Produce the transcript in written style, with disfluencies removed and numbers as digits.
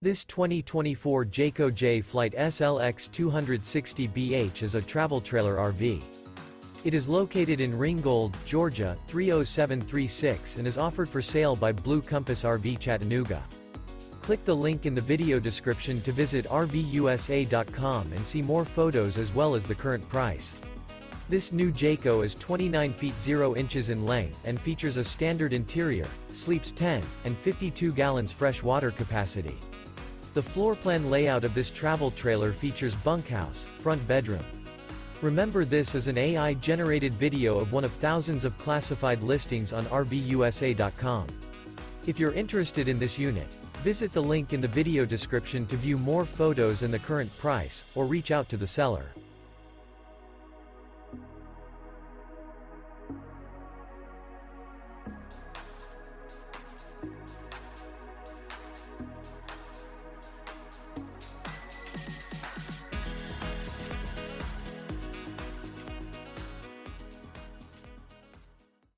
This 2024 Jayco Jay Flight SLX 260BH is a travel trailer RV. It is located in Ringgold, Georgia, 30736 and is offered for sale by Blue Compass RV Chattanooga. Click the link in the video description to visit RVUSA.com and see more photos as well as the current price. This new Jayco is 29 feet 0 inches in length and features a standard interior, sleeps 10, and 52 gallons fresh water capacity. The floor plan layout of this travel trailer features bunkhouse, front bedroom. Remember, this is an AI-generated video of one of thousands of classified listings on RVUSA.com. If you're interested in this unit, visit the link in the video description to view more photos and the current price, or reach out to the seller.